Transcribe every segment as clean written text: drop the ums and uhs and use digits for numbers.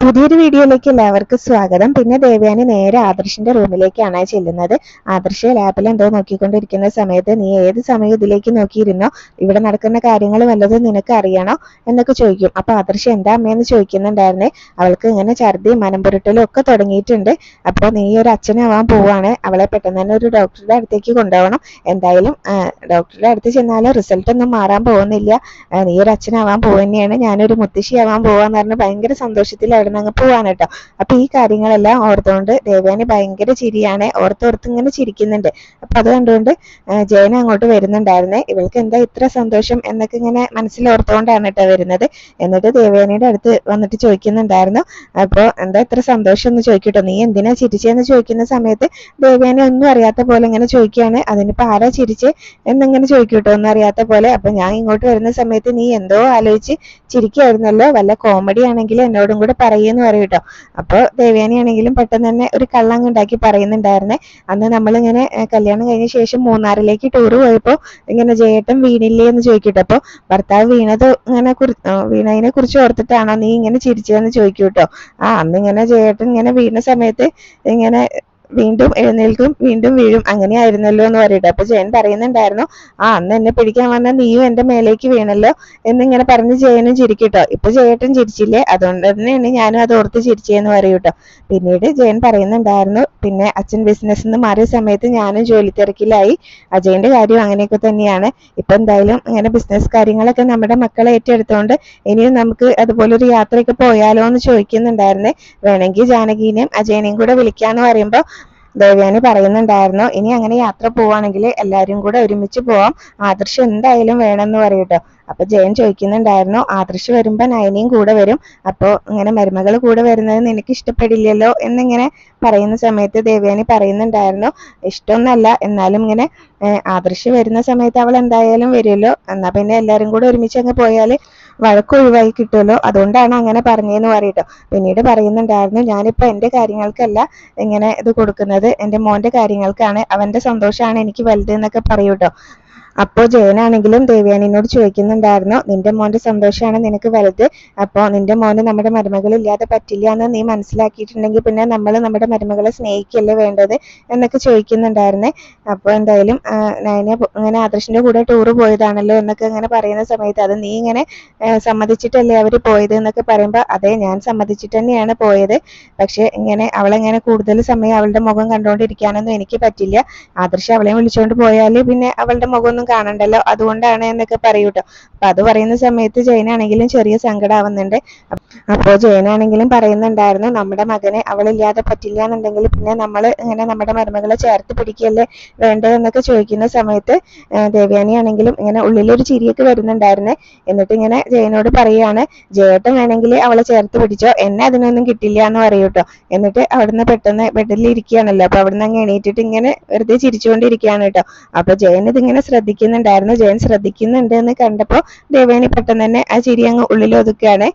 പുതിയൊരു വീഡിയോയിലേക്ക് എല്ലാവർക്കും സ്വാഗതം. പിന്നെ ദേവയാനി നേരെ ആദർശിന്റെ റൂമിലേക്കാണ് ചെല്ലുന്നത്. ആദർശ് ലാബിൽ എന്തോ നോക്കിക്കൊണ്ടിരിക്കുന്ന സമയത്ത് നീ ഏത് സമയം ഇതിലേക്ക് നോക്കിയിരുന്നോ, ഇവിടെ നടക്കുന്ന കാര്യങ്ങൾ വല്ലതും നിനക്ക് അറിയണോ എന്നൊക്കെ ചോദിക്കും. അപ്പൊ ആദർശ് എന്താ അമ്മയെന്ന് ചോദിക്കുന്നുണ്ടായിരുന്നേ. അവൾക്ക് ഇങ്ങനെ ഛർദി മനംപുരട്ടലും ഒക്കെ തുടങ്ങിയിട്ടുണ്ട്. അപ്പോൾ നീ ഒരു അച്ഛനാവാൻ പോവാണ്, അവളെ പെട്ടെന്ന് തന്നെ ഒരു ഡോക്ടറുടെ അടുത്തേക്ക് കൊണ്ടുപോകണം. എന്തായാലും ഡോക്ടറുടെ അടുത്ത് ചെന്നാലും റിസൾട്ട് ഒന്നും മാറാൻ പോകുന്നില്ല. നീ ഒരു അച്ഛനാവാൻ പോവുകയാണ്, ഞാനൊരു മുത്തശ്ശിയാവാൻ പോവാന്ന് പറഞ്ഞ് ഭയങ്കര സന്തോഷത്തിൽ അവിടെ നിന്ന് അങ്ങ് പോവാണ് കേട്ടോ. അപ്പൊ ഈ കാര്യങ്ങളെല്ലാം ഓർത്തുകൊണ്ട് ദേവയാനി ഭയങ്കര ചിരിയാണ്, ഓർത്തോർത്ത് ഇങ്ങനെ ചിരിക്കുന്നുണ്ട്. അപ്പൊ അത് കണ്ടുകൊണ്ട് ജയൻ അങ്ങോട്ട് വരുന്നുണ്ടായിരുന്നേ. ഇവൾക്ക് എന്താ ഇത്ര സന്തോഷം എന്നൊക്കെ ഇങ്ങനെ മനസ്സിൽ ഓർത്തുകൊണ്ടാണ് കേട്ടോ വരുന്നത്. എന്നിട്ട് ദേവയാനിയുടെ അടുത്ത് വന്നിട്ട് ചോദിക്കുന്നുണ്ടായിരുന്നു, അപ്പൊ എന്താ ഇത്ര സന്തോഷം എന്ന് ചോദിക്കട്ടോ, നീ എന്തിനാ ചിരിച്ചെന്ന് ചോദിക്കുന്ന സമയത്ത് ദേവയാനി ഒന്നും അറിയാത്ത പോലെ ഇങ്ങനെ ചോദിക്കുകയാണ്. അതിനിപ്പോ ആരാ ചിരിച്ച് എന്നിങ്ങനെ ചോദിക്കൂട്ടോ, ഒന്നും അറിയാത്ത പോലെ. അപ്പൊ ഞാൻ ഇങ്ങോട്ട് വരുന്ന സമയത്ത് നീ എന്തോ ആലോചിച്ച് ചിരിക്കുമായിരുന്നല്ലോ, വല്ല കോമഡി ആണെങ്കിൽ എന്നോടും കൂടെ പറയുമെന്ന് പറയും കേട്ടോ. അപ്പൊ ദേവയാനി ആണെങ്കിലും പെട്ടെന്ന് തന്നെ ഒരു കള്ളങ്ങ് ഉണ്ടാക്കി പറയുന്നുണ്ടായിരുന്നേ. അന്ന് നമ്മളിങ്ങനെ കല്യാണം കഴിഞ്ഞ ശേഷം മൂന്നാറിലേക്ക് ടൂർ പോയപ്പോ ഇങ്ങനെ ജയേട്ടൻ വീണില്ലേ എന്ന് ചോദിക്കട്ടെ. അപ്പൊ ഭർത്താവ് വീണത് ഇങ്ങനെ വീണതിനെ കുറിച്ച് ഓർത്തിട്ടാണോ നീ ഇങ്ങനെ ചിരിച്ചതെന്ന് ചോദിക്കൂട്ടോ. അന്ന് ഇങ്ങനെ ജയേട്ടൻ ഇങ്ങനെ വീണ സമയത്ത് ഇങ്ങനെ വീണ്ടും എഴുന്നേൽക്കും, വീണ്ടും വീഴും, അങ്ങനെയായിരുന്നല്ലോ എന്ന് പറയട്ടെ. അപ്പൊ ജയൻ പറയുന്നുണ്ടായിരുന്നു, അന്ന് എന്നെ പിടിക്കാൻ വന്ന നീയും എന്റെ മേലേക്ക് വീണല്ലോ എന്നിങ്ങനെ പറഞ്ഞ് ജയനും ചിരിക്കട്ടോ. ഇപ്പൊ ജയേട്ടൻ ചിരിച്ചില്ലേ, അതുകൊണ്ട് തന്നെയാണ് ഞാനും അത് ഓർത്ത് ചിരിച്ചേന്ന് പറയൂട്ടോ. പിന്നീട് ജയൻ പറയുന്നുണ്ടായിരുന്നു, പിന്നെ അച്ഛൻ ബിസിനസ് നിന്ന് മാറിയ സമയത്ത് ഞാനും ജോലി തിരക്കിലായി, അജയന്റെ കാര്യം അങ്ങനെയൊക്കെ തന്നെയാണ്. ഇപ്പൊ എന്തായാലും ഇങ്ങനെ ബിസിനസ് കാര്യങ്ങളൊക്കെ നമ്മുടെ മക്കളെ ഏറ്റെടുത്തോണ്ട് ഇനിയും നമുക്ക് അതുപോലെ ഒരു യാത്രയൊക്കെ പോയാലോ എന്ന് ചോദിക്കുന്നുണ്ടായിരുന്നേ. വേണമെങ്കിൽ ജാനകീനെയും അജയനെയും കൂടെ വിളിക്കാന്ന് പറയുമ്പോ ദേവയാനി പറയുന്നുണ്ടായിരുന്നു, ഇനി അങ്ങനെ യാത്ര പോവാണെങ്കിൽ എല്ലാരും കൂടെ ഒരുമിച്ച് പോവാം, ആദർശ് എന്തായാലും വേണമെന്ന് പറയൂട്ടോ. അപ്പൊ ജയൻ ചോദിക്കുന്നുണ്ടായിരുന്നു, ആദർശ് വരുമ്പോ നയനയും കൂടെ വരും, അപ്പോ ഇങ്ങനെ മരുമകൾ കൂടെ വരുന്നത് നിനക്ക് ഇഷ്ടപ്പെടില്ലല്ലോ എന്നിങ്ങനെ പറയുന്ന സമയത്ത് ദേവയാനി പറയുന്നുണ്ടായിരുന്നു, ഇഷ്ടമൊന്നല്ല, എന്നാലും ഇങ്ങനെ ആദർശ് വരുന്ന സമയത്ത് അവൾ എന്തായാലും വരുമല്ലോ, എന്നാ പിന്നെ എല്ലാരും കൂടെ ഒരുമിച്ച് അങ്ങ് പോയാല് വഴക്ക് ഒഴിവായി കിട്ടുമല്ലോ, അതുകൊണ്ടാണ് അങ്ങനെ പറഞ്ഞതെന്ന് പറയട്ടോ. പിന്നീട് പറയുന്നുണ്ടായിരുന്നു, ഞാനിപ്പോ എന്റെ കാര്യങ്ങൾക്കല്ല ഇങ്ങനെ ഇത് കൊടുക്കുന്നത്, എന്റെ മോന്റെ കാര്യങ്ങൾക്കാണ്, അവന്റെ സന്തോഷമാണ് എനിക്ക് വലുത് എന്നൊക്കെ പറയൂട്ടോ. അപ്പോ ജയനാണെങ്കിലും ദേവയാനിനോട് ചോദിക്കുന്നുണ്ടായിരുന്നു, നിന്റെ മോന്റെ സന്തോഷമാണ് നിനക്ക് വലുത്, അപ്പോ നിന്റെ മോന് നമ്മുടെ മരുമകൾ ഇല്ലാതെ പറ്റില്ല എന്ന് നീ മനസ്സിലാക്കിയിട്ടുണ്ടെങ്കിൽ പിന്നെ നമ്മൾ നമ്മുടെ മരുമകളെ സ്നേഹിക്കല്ലേ വേണ്ടത് എന്നൊക്കെ ചോദിക്കുന്നുണ്ടായിരുന്നേ. അപ്പൊ എന്തായാലും നയനെ ഇങ്ങനെ ആദർശിന്റെ കൂടെ ടൂറ് പോയതാണല്ലോ എന്നൊക്കെ ഇങ്ങനെ പറയുന്ന സമയത്ത്, അത് നീ ഇങ്ങനെ സമ്മതിച്ചിട്ടല്ലേ അവര് പോയത് എന്നൊക്കെ പറയുമ്പോ, അതെ ഞാൻ സമ്മതിച്ചിട്ട് തന്നെയാണ് പോയത്, പക്ഷെ ഇങ്ങനെ അവളെങ്ങനെ കൂടുതൽ സമയം അവളുടെ മുഖം കണ്ടുകൊണ്ടിരിക്കാനൊന്നും എനിക്ക് പറ്റില്ല, ആദർശ് അവളെ വിളിച്ചോണ്ട് പോയാല് പിന്നെ അവളുടെ മുഖം കാണണ്ടല്ലോ, അതുകൊണ്ടാണ് എന്നൊക്കെ പറയൂട്ടോ. അപ്പൊ അത് പറയുന്ന സമയത്ത് ജയനാണെങ്കിലും ചെറിയ സങ്കടമാവുന്നുണ്ട്. അപ്പോ ജയനാണെങ്കിലും പറയുന്നുണ്ടായിരുന്നു, നമ്മുടെ മകനെ അവളില്ലാതെ പറ്റില്ല എന്നുണ്ടെങ്കിൽ പിന്നെ നമ്മൾ ഇങ്ങനെ നമ്മുടെ മരുമകളെ ചേർത്ത് പിടിക്കല്ലേ വേണ്ടതെന്നൊക്കെ ചോദിക്കുന്ന സമയത്ത് ദേവയാനി ആണെങ്കിലും ഇങ്ങനെ ഉള്ളിലൊരു ചിരിയൊക്കെ വരുന്നുണ്ടായിരുന്നേ. എന്നിട്ട് ഇങ്ങനെ ജയനോട് പറയുകയാണ്, ജയേട്ടൻ വേണമെങ്കിൽ അവളെ ചേർത്ത് പിടിച്ചോ, എന്നെ അതിനൊന്നും കിട്ടില്ല എന്ന് പറയൂട്ടോ. എന്നിട്ട് അവിടുന്ന് പെട്ടെന്ന് ബെഡിൽ ഇരിക്കുകയാണല്ലോ, അപ്പൊ അവിടുന്ന് അങ്ങ് എണീറ്റിട്ട് ഇങ്ങനെ വെറുതെ ചിരിച്ചുകൊണ്ടിരിക്കുകയാണ് കേട്ടോ. അപ്പൊ ജയൻ ഇതിങ്ങനെ ശ്രദ്ധിക്കുന്നുണ്ടായിരുന്നു. ജയൻ ശ്രദ്ധിക്കുന്നുണ്ട് എന്ന് കണ്ടപ്പോ ദേവയാനി പെട്ടെന്ന് തന്നെ ആ ചിരി അങ്ങ് ഉള്ളിൽ ഒതുക്കുകയാണ്.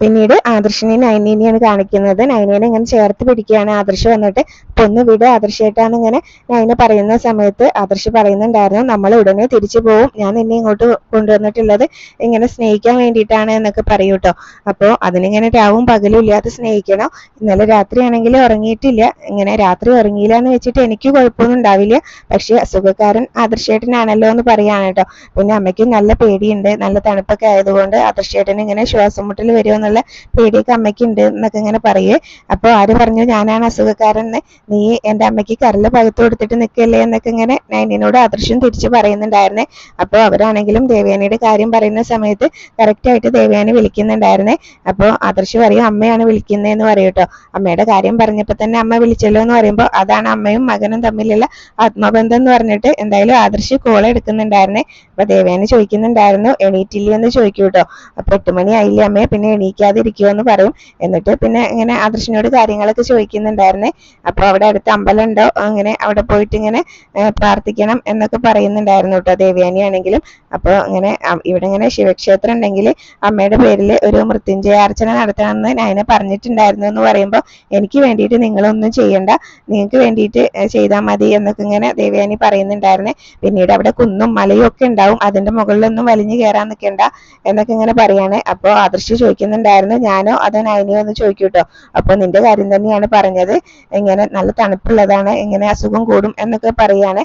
പിന്നീട് ആദർശിനെയും നയനേനെയാണ് കാണിക്കുന്നത്. നയനേനെ ഇങ്ങനെ ചേർത്ത് പിടിക്കുകയാണ് ആദർശ് വന്നിട്ട്. പൊന്ന് വിട് ആദർശായിട്ടാണ് ഇങ്ങനെ നയന പറയുന്ന സമയത്ത് ആദർശ് പറയുന്നുണ്ടായിരുന്നു, നമ്മൾ ഉടനെ തിരിച്ചു പോവും, ഞാൻ നിന്നെ ഇങ്ങോട്ട് കൊണ്ടുവന്നിട്ടുള്ളത് ഇങ്ങനെ സ്നേഹിക്കാൻ വേണ്ടിയിട്ടാണ് എന്നൊക്കെ പറയൂട്ടോ. അപ്പോ അതിനിങ്ങനെ രാവും പകലും ഇല്ലാതെ സ്നേഹിക്കണം. ഇന്നലെ രാത്രി ആണെങ്കിൽ ഉറങ്ങിയിട്ടില്ല, ഇങ്ങനെ രാത്രി ഉറങ്ങിയില്ല എന്ന് വെച്ചിട്ട് എനിക്ക് കുഴപ്പമൊന്നും ഉണ്ടാവില്ല, പക്ഷെ അസുഖക്കാരൻ ആദർശേട്ടനാണല്ലോ എന്ന് പറയാണ് കേട്ടോ. പിന്നെ അമ്മയ്ക്ക് നല്ല പേടിയുണ്ട്, നല്ല തണുപ്പൊക്കെ ആയതുകൊണ്ട് ആദർശേട്ടന് ഇങ്ങനെ ശ്വാസം മുട്ടൽ വരുമെന്നുള്ള പേടിയൊക്കെ അമ്മയ്ക്ക് ഉണ്ട് എന്നൊക്കെ ഇങ്ങനെ പറയേ. അപ്പൊ ആര് പറഞ്ഞു ഞാനാണ് അസുഖക്കാരൻ, നീ എന്റെ അമ്മയ്ക്ക് കരല് പകുത്തു കൊടുത്തിട്ട് നിൽക്കല്ലേ എന്നൊക്കെ ഇങ്ങനെ നയനിനോട് ആദർശം തിരിച്ചു പറയുന്നുണ്ടായിരുന്നേ. അപ്പൊ അവരാണെങ്കിലും ദേവയാനിയുടെ കാര്യം പറയുന്ന സമയത്ത് കറക്റ്റ് ആയിട്ട് ദേവയാനി വിളിക്കുന്നുണ്ടായിരുന്നേ. അപ്പൊ ആദർശ് പറയും, അമ്മയാണ് വിളിക്കുന്നതെന്ന് പറയൂട്ടോ. അമ്മയുടെ കാര്യം പറഞ്ഞപ്പോ തന്നെ അമ്മ വിളിച്ചല്ലോ എന്ന് പറയുമ്പോൾ അതാണ് അമ്മയും മകനും തമ്മിലുള്ള ആത്മബന്ധം എന്ന് പറഞ്ഞിട്ട് എന്തായാലും ആദർശ് കോൾ എടുക്കുന്നുണ്ടായിരുന്നേ. അപ്പൊ ദേവയാനി ചോദിക്കുന്നുണ്ടായിരുന്നു, എണീറ്റില്ലേ എന്ന് ചോദിക്കൂട്ടോ. അപ്പൊ 8 മണി ആയില്ലേ അമ്മേ, പിന്നെ എണീക്കാതെ ഇരിക്കുമോ എന്ന് പറയും. എന്നിട്ട് പിന്നെ ഇങ്ങനെ ആദർശിനോട് കാര്യങ്ങളൊക്കെ ചോദിക്കുന്നുണ്ടായിരുന്നേ. അപ്പൊ അവിടെ അടുത്ത് അമ്പലം ഉണ്ടോ, അങ്ങനെ അവിടെ പോയിട്ട് ഇങ്ങനെ പ്രാർത്ഥിക്കണം എന്നൊക്കെ പറയുന്നുണ്ടായിരുന്നു കേട്ടോ ദേവയാനി ആണെങ്കിലും. അപ്പോൾ ഇങ്ങനെ ഇവിടെ ഇങ്ങനെ ശിവക്ഷേത്രം ഉണ്ടെങ്കിൽ അമ്മയുടെ പേരിൽ ഒരു മൃത്യുഞ്ജയാർച്ചന നടത്തണമെന്ന് നയന പറഞ്ഞിട്ടുണ്ടായിരുന്നു എന്ന് പറയുമ്പോൾ എനിക്ക് വേണ്ടിയിട്ട് നിങ്ങളൊന്നും ചെയ്യണ്ട, നിങ്ങൾക്ക് വേണ്ടിയിട്ട് ചെയ്താൽ മതി എന്നൊക്കെ ഇങ്ങനെ ദേവയാനി പറയുന്നുണ്ടായിരുന്നേ. പിന്നീട് അവിടെ കുന്നും മലയും ഒക്കെ ഉണ്ടാവും, അതിന്റെ മുകളിലൊന്നും വലിഞ്ഞു കയറാൻ നിൽക്കണ്ട എന്നൊക്കെ ഇങ്ങനെ പറയാണ്. അപ്പോൾ ആദർശ് ചോദിക്കുന്നുണ്ടായിരുന്നു ഞാനോ അതോ നയനയോ എന്ന് ചോദിക്കൂട്ടോ. അപ്പൊ നിന്റെ കാര്യം തന്നെയാണ് പറഞ്ഞത്, ഇങ്ങനെ നല്ല തണുപ്പുള്ളതാണ്, ഇങ്ങനെ അസുഖം കൂടും എന്നൊക്കെ പറയാണ്.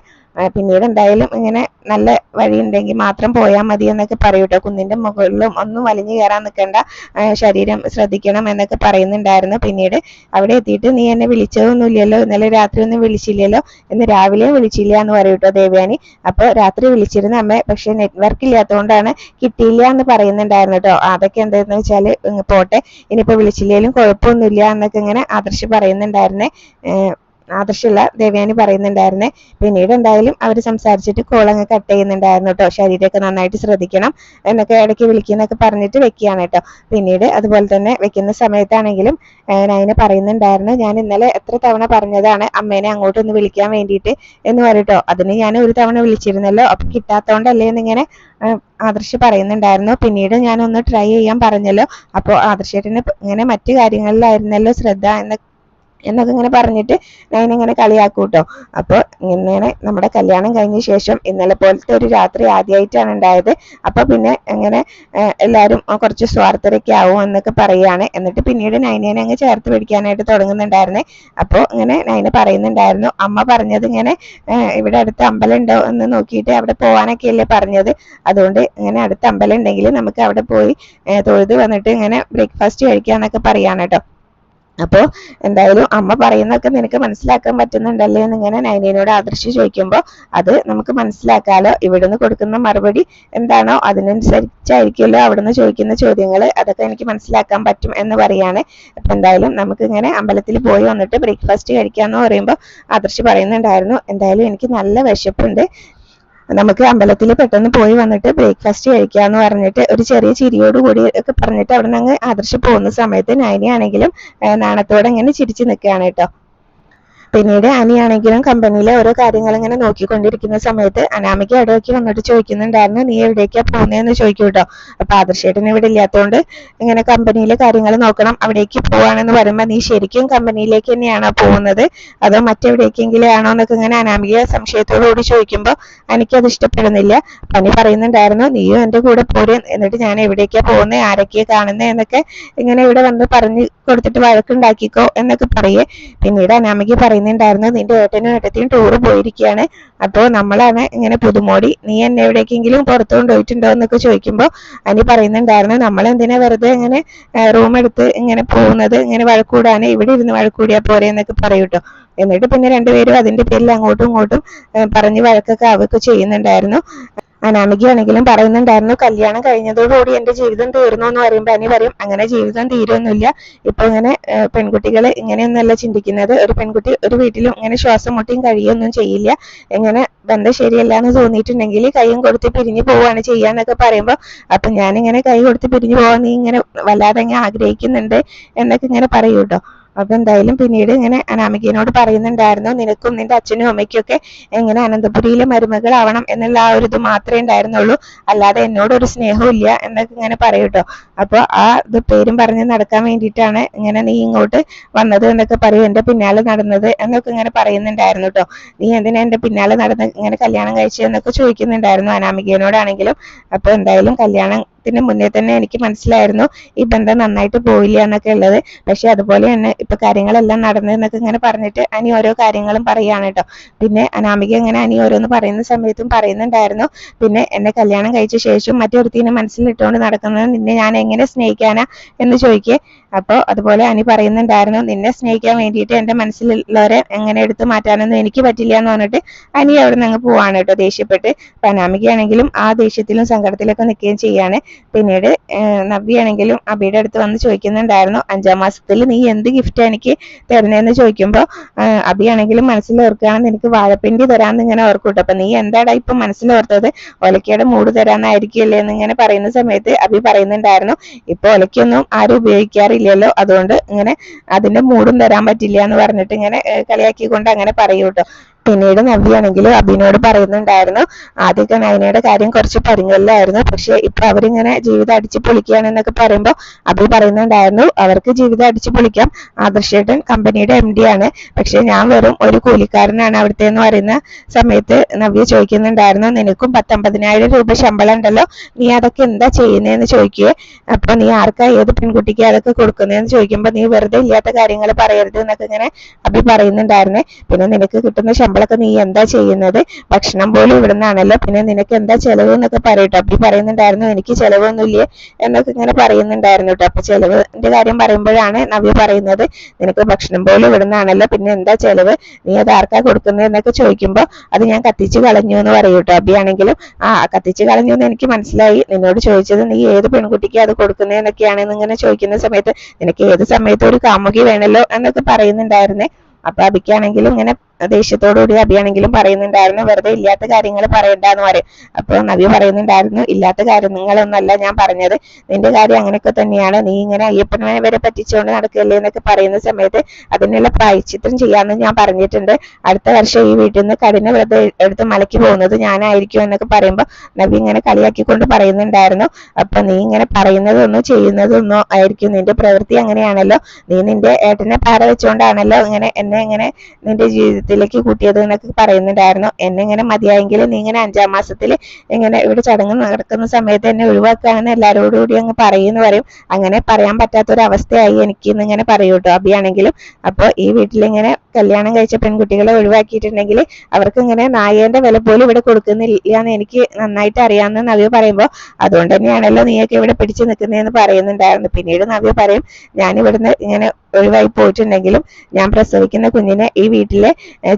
പിന്നീട് എന്തായാലും ഇങ്ങനെ നല്ല വഴി ഉണ്ടെങ്കിൽ മാത്രം പോയാൽ മതി എന്നൊക്കെ പറയൂട്ടോ. കുന്നിന്റെ മുകളിലും ഒന്നും വലിഞ്ഞു കയറാൻ നിൽക്കണ്ട, ശരീരം ശ്രദ്ധിക്കണം എന്നൊക്കെ പറയുന്നുണ്ടായിരുന്നു. പിന്നീട് അവിടെ എത്തിയിട്ട് നീ എന്നെ വിളിച്ചതൊന്നുമില്ലല്ലോ, ഇന്നലെ രാത്രി ഒന്നും വിളിച്ചില്ലല്ലോ, ഇന്ന് രാവിലെ വിളിച്ചില്ല എന്ന് പറയൂട്ടോ ദേവയാനി. അപ്പൊ രാത്രി വിളിച്ചിരുന്ന അമ്മ, പക്ഷെ നെറ്റ്വർക്ക് ഇല്ലാത്തതുകൊണ്ടാണ് കിട്ടിയില്ല എന്ന് പറയുന്നുണ്ടായിരുന്നു കേട്ടോ. അതൊക്കെ എന്താന്ന് വെച്ചാല് പോട്ടെ, ഇനിയിപ്പോ വിളിച്ചില്ലേലും കുഴപ്പമൊന്നുമില്ല എന്നൊക്കെ ഇങ്ങനെ ആദർശ് പറയുന്നുണ്ടായിരുന്നേ. ആദർശല്ല ദേവയാനി പറയുന്നുണ്ടായിരുന്നേ. പിന്നീട് എന്തായാലും അവർ സംസാരിച്ചിട്ട് കോൾ അങ്ങ് കട്ട് ചെയ്യുന്നുണ്ടായിരുന്നു കേട്ടോ. ശരീരമൊക്കെ നന്നായിട്ട് ശ്രദ്ധിക്കണം എന്നൊക്കെ ഇടയ്ക്ക് വിളിക്കുന്നൊക്കെ പറഞ്ഞിട്ട് വെക്കുകയാണ് കേട്ടോ. പിന്നീട് അതുപോലെ തന്നെ വെക്കുന്ന സമയത്താണെങ്കിലും നയന പറയുന്നുണ്ടായിരുന്നു ഞാൻ ഇന്നലെ എത്ര തവണ പറഞ്ഞതാണ് അമ്മേനെ അങ്ങോട്ടൊന്ന് വിളിക്കാൻ വേണ്ടിയിട്ട് എന്ന് പറയട്ടോ. അതിന് ഞാൻ ഒരു തവണ വിളിച്ചിരുന്നല്ലോ, അപ്പൊ കിട്ടാത്തോണ്ടല്ലേ എന്നിങ്ങനെ ആദർശ് പറയുന്നുണ്ടായിരുന്നു. പിന്നീട് ഞാൻ ഒന്ന് ട്രൈ ചെയ്യാൻ പറഞ്ഞല്ലോ, അപ്പോൾ ആദർശേട്ടന് ഇങ്ങനെ മറ്റു കാര്യങ്ങളിലായിരുന്നല്ലോ ശ്രദ്ധ എന്നൊക്കെ ഇങ്ങനെ പറഞ്ഞിട്ട് ഞാൻ ഇങ്ങനെ കളിയാക്കൂട്ടോ. അപ്പോൾ ഇങ്ങനെ നമ്മുടെ കല്യാണം കഴിഞ്ഞ ശേഷം ഇന്നലെ പോലത്തെ ഒരു രാത്രി ആദ്യമായിട്ടാണ് ഉണ്ടായത്. അപ്പൊ പിന്നെ ഇങ്ങനെ എല്ലാവരും കുറച്ച് സ്വാർത്ഥരൊക്കെ ആവും എന്നൊക്കെ പറയാണ്. എന്നിട്ട് പിന്നീട് നൈനേനെ അങ്ങ് ചേർത്ത് പിടിക്കാനായിട്ട് തുടങ്ങുന്നുണ്ടായിരുന്നേ. അപ്പോൾ ഇങ്ങനെ നൈന പറയുന്നുണ്ടായിരുന്നു അമ്മ പറഞ്ഞത് ഇങ്ങനെ ഇവിടെ അടുത്ത് അമ്പലം ഉണ്ടോ എന്ന് നോക്കിയിട്ട് അവിടെ പോകാനൊക്കെ അല്ലേ പറഞ്ഞത്, അതുകൊണ്ട് ഇങ്ങനെ അടുത്ത അമ്പലം ഉണ്ടെങ്കിൽ നമുക്ക് അവിടെ പോയി തൊഴുത് വന്നിട്ട് ഇങ്ങനെ ബ്രേക്ക്ഫാസ്റ്റ് കഴിക്കാന്നൊക്കെ പറയാണ് കേട്ടോ. അപ്പോൾ എന്തായാലും അമ്മ പറയുന്നതൊക്കെ നിനക്ക് മനസ്സിലാക്കാൻ പറ്റുന്നുണ്ടല്ലേ എന്ന് ഇങ്ങനെ നൈനയോട് ആദർശ് ചോദിക്കുമ്പോൾ അത് നമുക്ക് മനസ്സിലാക്കാലോ, ഇവിടുന്ന് കൊടുക്കുന്ന മറുപടി എന്താണോ അതിനനുസരിച്ചായിരിക്കുമല്ലോ അവിടുന്ന് ചോദിക്കുന്ന ചോദ്യങ്ങൾ, അതൊക്കെ എനിക്ക് മനസ്സിലാക്കാൻ പറ്റും എന്ന് പറയാണ്. അപ്പൊ എന്തായാലും നമുക്ക് ഇങ്ങനെ അമ്പലത്തിൽ പോയി വന്നിട്ട് ബ്രേക്ക്ഫാസ്റ്റ് കഴിക്കാന്ന് പറയുമ്പോൾ ആദർശ് പറയുന്നുണ്ടായിരുന്നു എന്തായാലും എനിക്ക് നല്ല വിശപ്പുണ്ട്, നമുക്ക് അമ്പലത്തിൽ പെട്ടെന്ന് പോയി വന്നിട്ട് ബ്രേക്ക്ഫാസ്റ്റ് കഴിക്കാന്ന് പറഞ്ഞിട്ട് ഒരു ചെറിയ ചിരിയോട് കൂടി ഒക്കെ പറഞ്ഞിട്ട് അവിടെ നിന്ന് അങ്ങ് ആദർശ് പോകുന്ന സമയത്ത് നൈനയാണെങ്കിലും നാണത്തോടെ ഇങ്ങനെ ചിരിച്ചു നിൽക്കുകയാണ് കേട്ടോ. പിന്നീട് അനിയാണെങ്കിലും കമ്പനിയിലെ ഓരോ കാര്യങ്ങൾ ഇങ്ങനെ നോക്കിക്കൊണ്ടിരിക്കുന്ന സമയത്ത് അനാമിക ഇടയ്ക്ക് വന്നിട്ട് ചോദിക്കുന്നുണ്ടായിരുന്നു നീ എവിടേക്കാ പോകുന്നതെന്ന് ചോദിക്കും കേട്ടോ. അപ്പൊ ആദർശേട്ടൻ ഇവിടെ ഇല്ലാത്തതുകൊണ്ട് ഇങ്ങനെ കമ്പനിയിലെ കാര്യങ്ങൾ നോക്കണം, അവിടേക്ക് പോവാണെന്ന് പറയുമ്പോൾ നീ ശരിക്കും കമ്പനിയിലേക്ക് തന്നെയാണോ പോകുന്നത് അതോ മറ്റെവിടേക്കെങ്കിലും ആണോ എന്നൊക്കെ ഇങ്ങനെ അനാമിക സംശയത്തോടുകൂടി ചോദിക്കുമ്പോൾ എനിക്കത് ഇഷ്ടപ്പെടുന്നില്ല. പനി പറയുന്നുണ്ടായിരുന്നു നീയും എൻ്റെ കൂടെ പോരെ, എന്നിട്ട് ഞാൻ എവിടേക്കാ പോകുന്നത് ആരൊക്കെയാ കാണുന്നത് എന്നൊക്കെ ഇങ്ങനെ ഇവിടെ വന്ന് പറഞ്ഞു കൊടുത്തിട്ട് വഴക്കുണ്ടാക്കിക്കോ എന്നൊക്കെ പറയേ. പിന്നീട് അനാമിക പറയുന്നുണ്ടായിരുന്നു നിന്റെ ഏട്ടനും ഏട്ടത്തിയും ടൂറ് പോയിരിക്കുകയാണ്, അപ്പോൾ നമ്മളാണ് ഇങ്ങനെ പുതുമോടി, നീ എന്നെ എവിടേക്കെങ്കിലും പുറത്തു കൊണ്ടുപോയിട്ടുണ്ടോ എന്നൊക്കെ ചോദിക്കുമ്പോൾ അനി പറയുന്നുണ്ടായിരുന്നു നമ്മൾ എന്തിനാ വെറുതെ ഇങ്ങനെ റൂം എടുത്ത് ഇങ്ങനെ പോകുന്നത്, ഇങ്ങനെ വഴക്കൂടാണ്, ഇവിടെ ഇരുന്ന് വഴക്കൂടിയാ പോരെ എന്നൊക്കെ പറയൂട്ടോ. എന്നിട്ട് പിന്നെ രണ്ടുപേരും അതിന്റെ പേരിൽ അങ്ങോട്ടും ഇങ്ങോട്ടും പറഞ്ഞ് വഴക്കൊക്കെ അവർക്ക് ചെയ്യുന്നുണ്ടായിരുന്നു. അനാമികയാണെങ്കിലും പറയുന്നുണ്ടായിരുന്നു കല്യാണം കഴിഞ്ഞതോടുകൂടി എന്റെ ജീവിതം തീർന്നു എന്ന് പറയുമ്പോൾ അനി പറയും അങ്ങനെ ജീവിതം തീരൊന്നുമില്ല, ഇപ്പൊ ഇങ്ങനെ പെൺകുട്ടികൾ ഇങ്ങനെയൊന്നുമല്ല ചിന്തിക്കുന്നത്, ഒരു പെൺകുട്ടി ഒരു വീട്ടിലും ഇങ്ങനെ ശ്വാസം മുട്ടിയും കഴിയൊന്നും ചെയ്യില്ല, ഇങ്ങനെ ബന്ധം ശരിയല്ല എന്ന് തോന്നിയിട്ടുണ്ടെങ്കിൽ കൈയും കൊടുത്ത് പിരിഞ്ഞു പോവാണ് ചെയ്യാന്നൊക്കെ പറയുമ്പോൾ അപ്പൊ ഞാനിങ്ങനെ കൈ കൊടുത്ത് പിരിഞ്ഞു പോവാൻ നീ ഇങ്ങനെ വല്ലാതെ ഇങ്ങനെ ആഗ്രഹിക്കുന്നുണ്ട് എന്നൊക്കെ ഇങ്ങനെ പറയൂട്ടോ. അപ്പൊ എന്തായാലും പിന്നീട് ഇങ്ങനെ അനാമികയോട് പറയുന്നുണ്ടായിരുന്നു നിനക്കും നിന്റെ അച്ഛനും അമ്മയ്ക്കും ഒക്കെ എങ്ങനെ അനന്തപുരിയിലെ മരുമകളാവണം എന്നുള്ള ആ ഒരു ഇത് മാത്രമേ ഉണ്ടായിരുന്നുള്ളൂ, അല്ലാതെ എന്നോട് ഒരു സ്നേഹവും ഇല്ല എന്നൊക്കെ ഇങ്ങനെ പറയൂട്ടോ. അപ്പൊ ആ ഇത് പേരും പറഞ്ഞ് നടക്കാൻ വേണ്ടിയിട്ടാണ് ഇങ്ങനെ നീ ഇങ്ങോട്ട് വന്നത് എന്നൊക്കെ പറയും, എന്റെ പിന്നാലെ നടന്നത് എന്നൊക്കെ ഇങ്ങനെ പറയുന്നുണ്ടായിരുന്നു കേട്ടോ. നീ എന്തിനാ എന്റെ പിന്നാലെ നടന്ന് ഇങ്ങനെ കല്യാണം കഴിച്ചതെന്നൊക്കെ ചോദിക്കുന്നുണ്ടായിരുന്നു അനാമികയോടാണെങ്കിലും. അപ്പൊ എന്തായാലും കല്യാണത്തിന് മുന്നേ തന്നെ എനിക്ക് മനസ്സിലായിരുന്നു ഈ ബന്ധം നന്നായിട്ട് പോയില്ല എന്നൊക്കെ ഉള്ളത്, പക്ഷെ അതുപോലെ തന്നെ ഇപ്പൊ കാര്യങ്ങളെല്ലാം നടന്നതെന്നൊക്കെ ഇങ്ങനെ പറഞ്ഞിട്ട് അനി ഓരോ കാര്യങ്ങളും പറയാണ് കേട്ടോ. പിന്നെ അനാമിക ഇങ്ങനെ അനി ഓരോന്ന് പറയുന്ന സമയത്തും പറയുന്നുണ്ടായിരുന്നു പിന്നെ എന്നെ കല്യാണം കഴിച്ച ശേഷം മറ്റൊരുത്തിനെ മനസ്സിലിട്ടുകൊണ്ട് നടക്കുന്നത് നിന്നെ ഞാൻ എങ്ങനെ സ്നേഹിക്കാനാ എന്ന് ചോദിക്കേ. അപ്പോൾ അതുപോലെ അനി പറയുന്നുണ്ടായിരുന്നു നിന്നെ സ്നേഹിക്കാൻ വേണ്ടിയിട്ട് എന്റെ മനസ്സിലുള്ളവരെ എങ്ങനെ എടുത്തു മാറ്റാനൊന്നും എനിക്ക് പറ്റില്ല എന്ന് പറഞ്ഞിട്ട് അനി അവിടെ നിന്ന് അങ്ങ് പോവാണ് കേട്ടോ ദേഷ്യപ്പെട്ട്. അപ്പൊ അനാമികയാണെങ്കിലും ആ ദേഷ്യത്തിലും സങ്കടത്തിലൊക്കെ നിൽക്കുകയും ചെയ്യാണ്. പിന്നീട് നവ്യാണെങ്കിലും അബിയുടെ അടുത്ത് വന്ന് ചോദിക്കുന്നുണ്ടായിരുന്നു 5ാം മാസത്തിൽ നീ എന്ത് ഗിഫ്റ്റ് എനിക്ക് തരുന്നതെന്ന് ചോദിക്കുമ്പോൾ അബിയാണെങ്കിലും മനസ്സിലോർക്കുകയാണ് നിനക്ക് വാഴപ്പിണ്ടി തരാമെന്ന് ഇങ്ങനെ ഓർക്കൂട്ടോ. അപ്പൊ നീ എന്താടാ ഇപ്പൊ മനസ്സിലോർത്തത്, ഒലക്കയുടെ മൂട് തരാന്നായിരിക്കില്ലേ എന്ന് ഇങ്ങനെ പറയുന്ന സമയത്ത് അബി പറയുന്നുണ്ടായിരുന്നു ഇപ്പൊ ഒലക്കൊന്നും ആരും ഉപയോഗിക്കാറില്ലല്ലോ, അതുകൊണ്ട് ഇങ്ങനെ അതിന്റെ മൂടും തരാൻ പറ്റില്ല എന്ന് പറഞ്ഞിട്ട് ഇങ്ങനെ കളിയാക്കിക്കൊണ്ട് അങ്ങനെ പറയൂട്ടോ. പിന്നീട് നവ്യാണെങ്കിലും അബിനോട് പറയുന്നുണ്ടായിരുന്നു ആദ്യമൊക്കെ നയനയുടെ കാര്യം കുറച്ച് പരിങ്ങലിലായിരുന്നു, പക്ഷെ ഇപ്പൊ അവരിങ്ങനെ ജീവിതം അടിച്ചു പൊളിക്കുകയാണെന്നൊക്കെ പറയുമ്പോൾ അബി പറയുന്നുണ്ടായിരുന്നു അവർക്ക് ജീവിതം അടിച്ചു പൊളിക്കാം, ആദർശേട്ടൻ കമ്പനിയുടെ MD ആണ്, പക്ഷെ ഞാൻ വെറും ഒരു കൂലിക്കാരനാണ് അവിടുത്തെ എന്ന് പറയുന്ന സമയത്ത് നവ്യ ചോദിക്കുന്നുണ്ടായിരുന്നു നിനക്കും 10-50,000 രൂപ ശമ്പളം ഉണ്ടല്ലോ, നീ അതൊക്കെ എന്താ ചെയ്യുന്നതെന്ന് ചോദിക്കുകയെ. അപ്പൊ നീ ആർക്കാ ഏത് പെൺകുട്ടിക്ക് അതൊക്കെ കൊടുക്കുന്നതെന്ന് ചോദിക്കുമ്പോൾ നീ വെറുതെ ഇല്ലാത്ത കാര്യങ്ങൾ പറയരുത് എന്നൊക്കെ ഇങ്ങനെ അബി പറയുന്നുണ്ടായിരുന്നേ. പിന്നെ നിനക്ക് കിട്ടുന്ന ശമ്പളമൊക്കെ നീ എന്താ ചെയ്യുന്നത്, ഭക്ഷണം പോലും ഇവിടെ നിന്നാണല്ലോ, പിന്നെ നിനക്ക് എന്താ ചെലവ് എന്നൊക്കെ പറയട്ടോ. അബി പറയുന്നുണ്ടായിരുന്നു എനിക്ക് ചെലവൊന്നുമില്ലേ എന്നൊക്കെ ഇങ്ങനെ പറയുന്നുണ്ടായിരുന്നു കേട്ടോ. അപ്പൊ ചെലവിന്റെ കാര്യം പറയുമ്പോഴാണ് നവ്യ പറയുന്നത് നിനക്ക് ഭക്ഷണം പോലും ഇവിടെ നിന്നാണല്ലോ, പിന്നെ എന്താ ചെലവ്, നീ അത് ആർക്കാ കൊടുക്കുന്നത് എന്നൊക്കെ ചോദിക്കുമ്പോൾ അത് ഞാൻ കത്തിച്ചു കളഞ്ഞു എന്ന് പറയൂട്ടോ. അബി ആണെങ്കിലും കത്തിച്ചു കളഞ്ഞു എന്ന് എനിക്ക് മനസ്സിലായി, നിന്നോട് ചോദിച്ചത് നീ ഏത് പെൺകുട്ടിക്ക് അത് കൊടുക്കുന്നതെന്നൊക്കെയാണെന്ന് ഇങ്ങനെ ചോദിക്കുന്ന സമയത്ത് നിനക്ക് ഏത് സമയത്തും ഒരു കാമുകി വേണല്ലോ എന്നൊക്കെ പറയുന്നുണ്ടായിരുന്നേ. അപ്പൊ അബിക്കാണെങ്കിലും ഇങ്ങനെ ദേഷ്യത്തോടുകൂടി അബിയാണെങ്കിലും പറയുന്നുണ്ടായിരുന്നു വെറുതെ ഇല്ലാത്ത കാര്യങ്ങൾ പറയണ്ടെന്ന് പറയും. അപ്പൊ നവ്യ പറയുന്നുണ്ടായിരുന്നു ഇല്ലാത്ത കാര്യങ്ങളൊന്നല്ല ഞാൻ പറഞ്ഞത്, നിന്റെ കാര്യം അങ്ങനെയൊക്കെ തന്നെയാണ്, നീ ഇങ്ങനെ അയ്യപ്പനെ വരെ പറ്റിച്ചുകൊണ്ട് നടക്കല്ലേ എന്നൊക്കെ പറയുന്ന സമയത്ത് അതിനുള്ള പ്രായശ്ചിത്തം ചെയ്യാമെന്ന് ഞാൻ പറഞ്ഞിട്ടുണ്ട്, അടുത്ത വർഷം ഈ വീട്ടിൽ നിന്ന് കഠിന വ്രതം എടുത്ത് മലയ്ക്ക് പോകുന്നത് ഞാനായിരിക്കും എന്നൊക്കെ പറയുമ്പോൾ നവ്യ ഇങ്ങനെ കളിയാക്കിക്കൊണ്ട് പറയുന്നുണ്ടായിരുന്നു അപ്പൊ നീ ഇങ്ങനെ പറയുന്നതൊന്നോ ചെയ്യുന്നതൊന്നോ ആയിരിക്കും, നിന്റെ പ്രവൃത്തി അങ്ങനെയാണല്ലോ, നീ നിന്റെ ഏട്ടനെ പാര വെച്ചുകൊണ്ടാണല്ലോ ഇങ്ങനെ നിന്റെ ജീവിതത്തിലേക്ക് കൂട്ടിയത് എന്നൊക്കെ പറയുന്നുണ്ടായിരുന്നു. എന്നെ ഇങ്ങനെ മതിയായെങ്കിൽ നീ ഇങ്ങനെ 5ാം മാസത്തിൽ ഇങ്ങനെ ഇവിടെ ചടങ്ങ് നടക്കുന്ന സമയത്ത് എന്നെ ഒഴിവാക്കുകയാണെന്ന് എല്ലാവരോടും കൂടി അങ്ങ് പറയുമെന്ന് പറയും. അങ്ങനെ പറയാൻ പറ്റാത്തൊരവസ്ഥയായി എനിക്ക് ഇങ്ങനെ പറയൂട്ടോ അബിയാണെങ്കിലും. അപ്പോൾ ഈ വീട്ടിലിങ്ങനെ കല്യാണം കഴിച്ച പെൺകുട്ടികളെ ഒഴിവാക്കിയിട്ടുണ്ടെങ്കിൽ അവർക്ക് ഇങ്ങനെ നായേന്റെ വില പോലും ഇവിടെ കൊടുക്കുന്നില്ല എന്ന് എനിക്ക് നന്നായിട്ട് അറിയാമെന്ന് നവ്യ പറയുമ്പോൾ അതുകൊണ്ട് തന്നെയാണല്ലോ നീയൊക്കെ ഇവിടെ പിടിച്ചു നിൽക്കുന്നതെന്ന് പറയുന്നുണ്ടായിരുന്നു. പിന്നീട് നവ്യ പറയും ഞാൻ ഇവിടുന്ന് ഇങ്ങനെ ഒഴിവായി പോയിട്ടുണ്ടെങ്കിലും ഞാൻ പ്രസവിക്കുന്ന കുഞ്ഞിനെ ഈ വീട്ടിലെ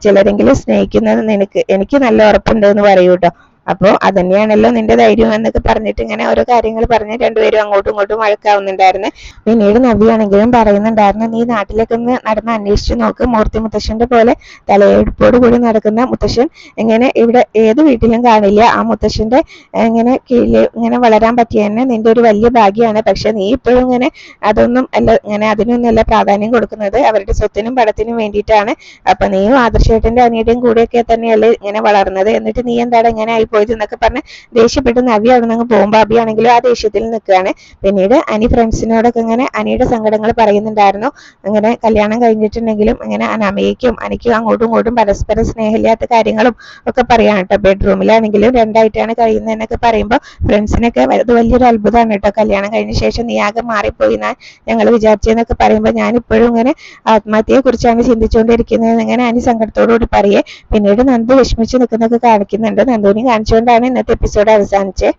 ചിലരെങ്കിലും സ്നേഹിക്കുന്നത് എനിക്ക് നല്ല ഉറപ്പുണ്ട് എന്ന് പറയൂട്ടോ. അപ്പോൾ അതന്നെയാണല്ലോ നിന്റെ ധൈര്യം എന്നൊക്കെ പറഞ്ഞിട്ട് ഇങ്ങനെ ഓരോ കാര്യങ്ങൾ പറഞ്ഞ് രണ്ടുപേരും അങ്ങോട്ടും ഇങ്ങോട്ടും വഴക്കാവുന്നുണ്ടായിരുന്നു. പിന്നീട് നവ്യാണെങ്കിലും പറയുന്നുണ്ടായിരുന്നു നീ നാട്ടിലേക്ക് ഒന്ന് നടന്ന് അന്വേഷിച്ചു നോക്ക്, മൂർത്തി മുത്തശ്ശന്റെ പോലെ തലയെടുപ്പോട് കൂടി നടക്കുന്ന മുത്തശ്ശൻ ഇങ്ങനെ ഇവിടെ ഏത് വീട്ടിലും കാണില്ല, ആ മുത്തശ്ശന്റെ ഇങ്ങനെ കീഴിൽ ഇങ്ങനെ വളരാൻ പറ്റിയ തന്നെ നിന്റെ ഒരു വലിയ ഭാഗ്യമാണ്, പക്ഷെ നീ ഇപ്പോഴും ഇങ്ങനെ അതൊന്നും അല്ല ഇങ്ങനെ അതിനൊന്നുമല്ല പ്രാധാന്യം കൊടുക്കുന്നത്, അവരുടെ സ്വത്തിനും പടത്തിനും വേണ്ടിയിട്ടാണ്. അപ്പൊ നീയും ആദർശേട്ടന്റെ അനിയുടെയും കൂടെയൊക്കെ തന്നെയല്ലേ ഇങ്ങനെ വളർന്നത്, എന്നിട്ട് നീ എന്താണ് ഇങ്ങനെ പോയത് എന്നൊക്കെ പറഞ്ഞ് ദേഷ്യപ്പെട്ട് നവ്യ അവിടെ നിന്ന് പോകുമ്പോൾ അബിയാണെങ്കിലും ആ ദേഷ്യത്തിൽ നിൽക്കുകയാണ്. പിന്നീട് അനി ഫ്രണ്ട്സിനോടൊക്കെ ഇങ്ങനെ അനിയുടെ സങ്കടങ്ങൾ പറയുന്നുണ്ടായിരുന്നു, അങ്ങനെ കല്യാണം കഴിഞ്ഞിട്ടുണ്ടെങ്കിലും ഇങ്ങനെ അനാമികയ്ക്കും എനിക്കും അങ്ങോട്ടും ഇങ്ങോട്ടും പരസ്പരം സ്നേഹമില്ലാത്ത കാര്യങ്ങളും ഒക്കെ പറയാം കേട്ടോ. ബെഡ്റൂമിലാണെങ്കിലും 2ആയിട്ടാണ് കഴിയുന്നതെന്നൊക്കെ പറയുമ്പോൾ ഫ്രണ്ട്സിനൊക്കെ അത് വലിയൊരു അത്ഭുതമാണ് കേട്ടോ, കല്യാണം കഴിഞ്ഞ ശേഷം നീ ആകെ മാറിപ്പോയി എന്നാണ് ഞങ്ങൾ വിചാരിച്ചതെന്നൊക്കെ പറയുമ്പോൾ ഞാൻ ഇപ്പോഴും ഇങ്ങനെ ആത്മഹത്യയെ കുറിച്ചാണ് ചിന്തിച്ചുകൊണ്ടിരിക്കുന്നത് ഇങ്ങനെ അനി സങ്കടത്തോടുകൂടി പറയേ. പിന്നീട് നന്ദു വിഷമിച്ച് നിൽക്കുന്നൊക്കെ കാണിക്കുന്നുണ്ട്, നന്ദുവിനെ കാണിച്ചുകൊണ്ടാണ് ഇന്നത്തെ എപ്പിസോഡ് അവസാനിച്ചത്.